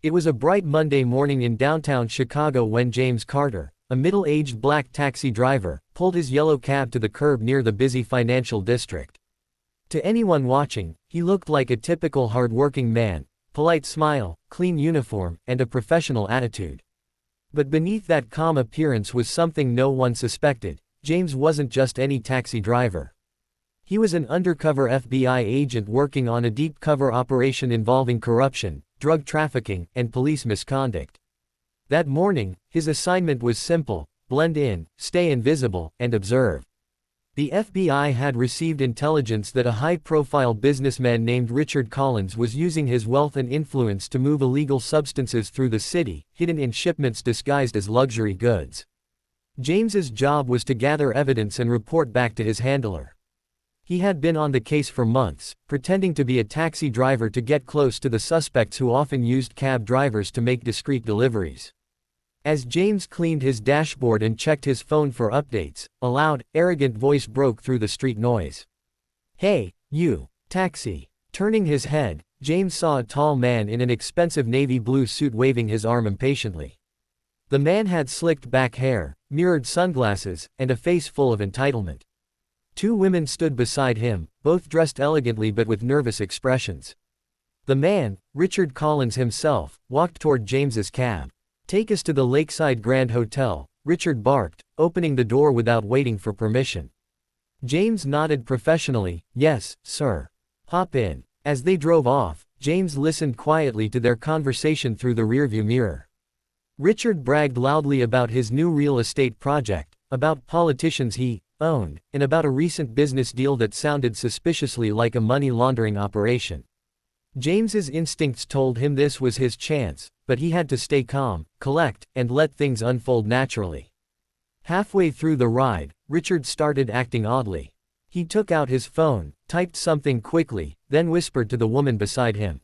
It was a bright Monday morning in downtown Chicago when James Carter, a middle-aged black taxi driver, pulled his yellow cab to the curb near the busy financial district. To anyone watching, he looked like a typical hard-working man, polite smile, clean uniform, and a professional attitude. But beneath that calm appearance was something no one suspected. James wasn't just any taxi driver. He was an undercover FBI agent working on a deep-cover operation involving corruption, drug trafficking, and police misconduct. That morning, his assignment was simple: blend in, stay invisible, and observe. The FBI had received intelligence that a high-profile businessman named Richard Collins was using his wealth and influence to move illegal substances through the city, hidden in shipments disguised as luxury goods. James's job was to gather evidence and report back to his handler. He had been on the case for months, pretending to be a taxi driver to get close to the suspects who often used cab drivers to make discreet deliveries. As James cleaned his dashboard and checked his phone for updates, a loud, arrogant voice broke through the street noise. "Hey, you, taxi." Turning his head, James saw a tall man in an expensive navy blue suit waving his arm impatiently. The man had slicked back hair, mirrored sunglasses, and a face full of entitlement. Two women stood beside him, both dressed elegantly but with nervous expressions. The man, Richard Collins himself, walked toward James's cab. "Take us to the Lakeside Grand Hotel," Richard barked, opening the door without waiting for permission. James nodded professionally. "Yes, sir. Hop in." As they drove off, James listened quietly to their conversation through the rearview mirror. Richard bragged loudly about his new real estate project, about politicians he owned, and about a recent business deal that sounded suspiciously like a money laundering operation. James's instincts told him this was his chance, but he had to stay calm, collect, and let things unfold naturally. Halfway through the ride, Richard started acting oddly. He took out his phone, typed something quickly, then whispered to the woman beside him.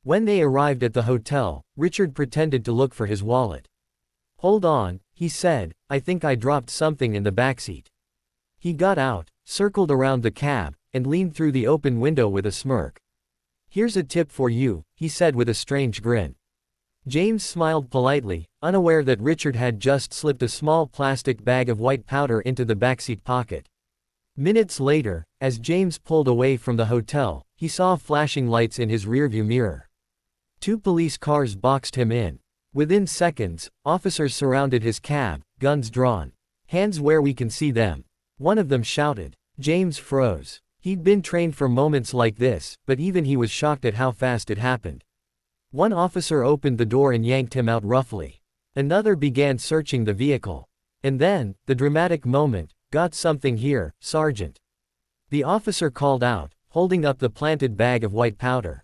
When they arrived at the hotel, Richard pretended to look for his wallet. "Hold on," he said, "I think I dropped something in the backseat." He got out, circled around the cab, and leaned through the open window with a smirk. "Here's a tip for you," he said with a strange grin. James smiled politely, unaware that Richard had just slipped a small plastic bag of white powder into the backseat pocket. Minutes later, as James pulled away from the hotel, he saw flashing lights in his rearview mirror. Two police cars boxed him in. Within seconds, officers surrounded his cab, guns drawn. "Hands where we can see them," one of them shouted. James froze. He'd been trained for moments like this, but even he was shocked at how fast it happened. One officer opened the door and yanked him out roughly. Another began searching the vehicle. And then, the dramatic moment: "Got something here, Sergeant." The officer called out, holding up the planted bag of white powder.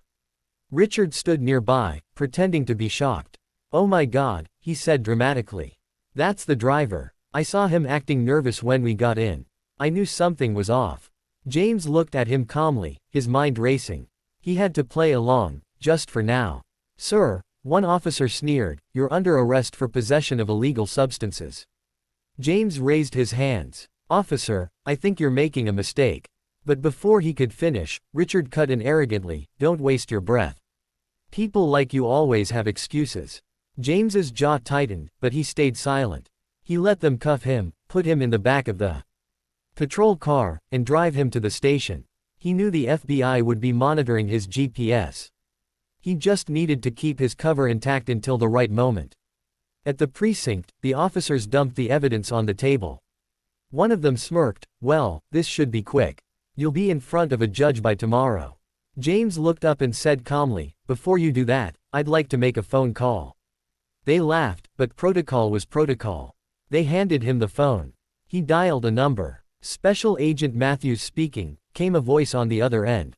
Richard stood nearby, pretending to be shocked. "Oh my God," he said dramatically. "That's the driver. I saw him acting nervous when we got in. I knew something was off." James looked at him calmly, his mind racing. He had to play along, just for now. "Sir," one officer sneered, "you're under arrest for possession of illegal substances." James raised his hands. "Officer, I think you're making a mistake." But before he could finish, Richard cut in arrogantly, "Don't waste your breath. People like you always have excuses." James's jaw tightened, but he stayed silent. He let them cuff him, put him in the back of the patrol car, and drive him to the station. He knew the FBI would be monitoring his GPS. He just needed to keep his cover intact until the right moment. At the precinct, the officers dumped the evidence on the table. One of them smirked. "Well, this should be quick. You'll be in front of a judge by tomorrow." James looked up and said calmly, "Before you do that, I'd like to make a phone call." They laughed, but protocol was protocol. They handed him the phone. He dialed a number. "Special Agent Matthews speaking," came a voice on the other end.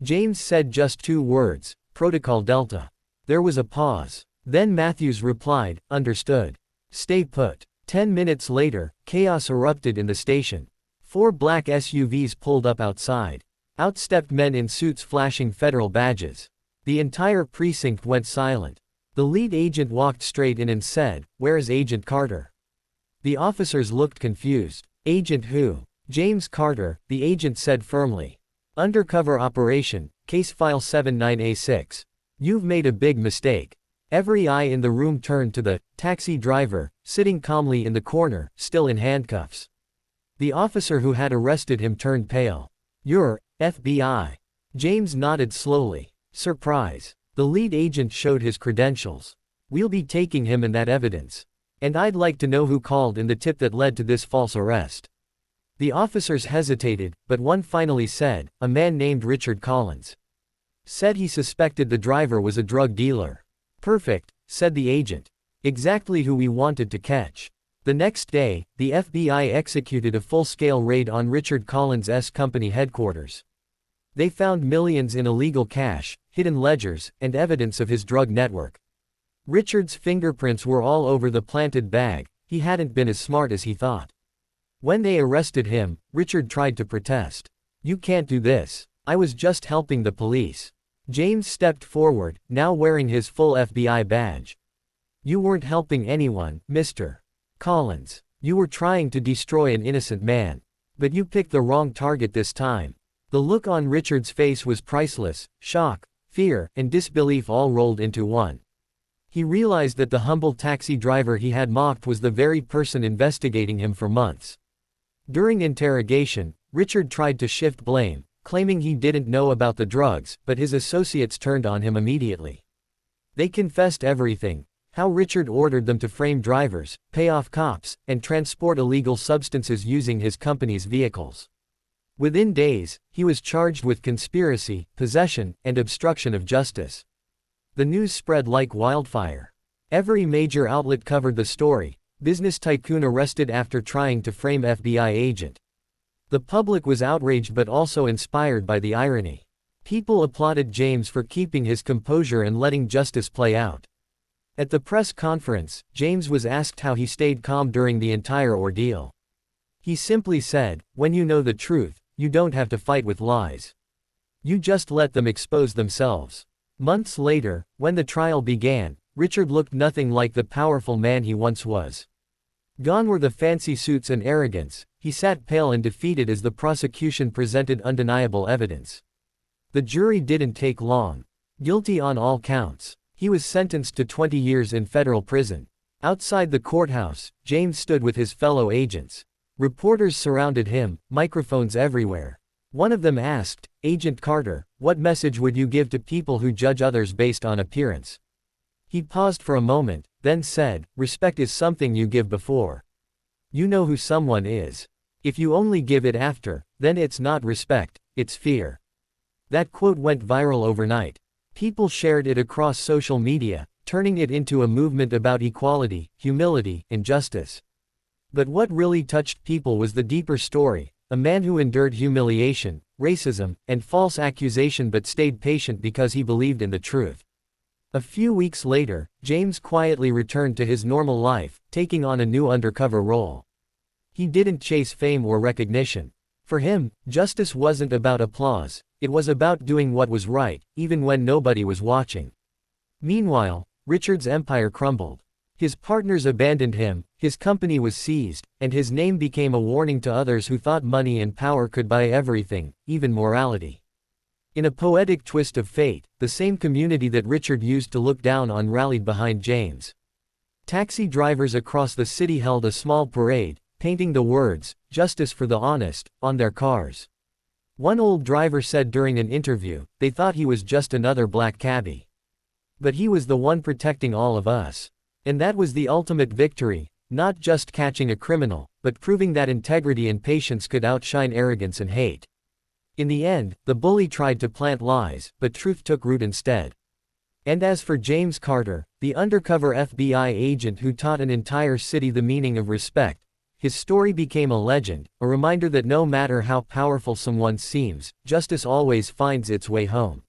James said just two words: "Protocol Delta." There was a pause. Then Matthews replied, "Understood. Stay put." 10 minutes later, chaos erupted in the station. 4 black SUVs pulled up outside. Out stepped men in suits flashing federal badges. The entire precinct went silent. The lead agent walked straight in and said, "Where is Agent Carter?" The officers looked confused. "Agent who?" "James Carter," the agent said firmly. "Undercover operation, case file 79A6. You've made a big mistake." Every eye in the room turned to the taxi driver, sitting calmly in the corner, still in handcuffs. The officer who had arrested him turned pale. "You're FBI." James nodded slowly. "Surprise." The lead agent showed his credentials. "We'll be taking him and that evidence. And I'd like to know who called in the tip that led to this false arrest." The officers hesitated, but one finally said, "A man named Richard Collins. Said he suspected the driver was a drug dealer." "Perfect," said the agent. "Exactly who we wanted to catch." The next day, the FBI executed a full-scale raid on Richard Collins' company headquarters. They found millions in illegal cash, hidden ledgers, and evidence of his drug network. Richard's fingerprints were all over the planted bag. He hadn't been as smart as he thought. When they arrested him, Richard tried to protest. "You can't do this. I was just helping the police." James stepped forward, now wearing his full FBI badge. "You weren't helping anyone, Mr. Collins. You were trying to destroy an innocent man. But you picked the wrong target this time." The look on Richard's face was priceless: shock, fear, and disbelief all rolled into one. He realized that the humble taxi driver he had mocked was the very person investigating him for months. During interrogation, Richard tried to shift blame, claiming he didn't know about the drugs, but his associates turned on him immediately. They confessed everything: how Richard ordered them to frame drivers, pay off cops, and transport illegal substances using his company's vehicles. Within days, he was charged with conspiracy, possession, and obstruction of justice. The news spread like wildfire. Every major outlet covered the story: business tycoon arrested after trying to frame FBI agent. The public was outraged but also inspired by the irony. People applauded James for keeping his composure and letting justice play out. At the press conference, James was asked how he stayed calm during the entire ordeal. He simply said, "When you know the truth, you don't have to fight with lies. You just let them expose themselves." Months later, when the trial began, Richard looked nothing like the powerful man he once was. Gone were the fancy suits and arrogance. He sat pale and defeated as the prosecution presented undeniable evidence. The jury didn't take long. Guilty on all counts. He was sentenced to 20 years in federal prison. Outside the courthouse, James stood with his fellow agents. Reporters surrounded him, microphones everywhere. One of them asked, "Agent Carter, what message would you give to people who judge others based on appearance?" He paused for a moment, then said, "Respect is something you give before you know who someone is. If you only give it after, then it's not respect, it's fear." That quote went viral overnight. People shared it across social media, turning it into a movement about equality, humility, and justice. But what really touched people was the deeper story: a man who endured humiliation, racism, and false accusation but stayed patient because he believed in the truth. A few weeks later, James quietly returned to his normal life, taking on a new undercover role. He didn't chase fame or recognition. For him, justice wasn't about applause, it was about doing what was right, even when nobody was watching. Meanwhile, Richard's empire crumbled. His partners abandoned him, his company was seized, and his name became a warning to others who thought money and power could buy everything, even morality. In a poetic twist of fate, the same community that Richard used to look down on rallied behind James. Taxi drivers across the city held a small parade, painting the words, "Justice for the honest," on their cars. One old driver said during an interview, they thought he was just another black cabbie. But he was the one protecting all of us. And that was the ultimate victory, not just catching a criminal, but proving that integrity and patience could outshine arrogance and hate. In the end, the bully tried to plant lies, but truth took root instead. And as for James Carter, the undercover FBI agent who taught an entire city the meaning of respect, his story became a legend, a reminder that no matter how powerful someone seems, justice always finds its way home.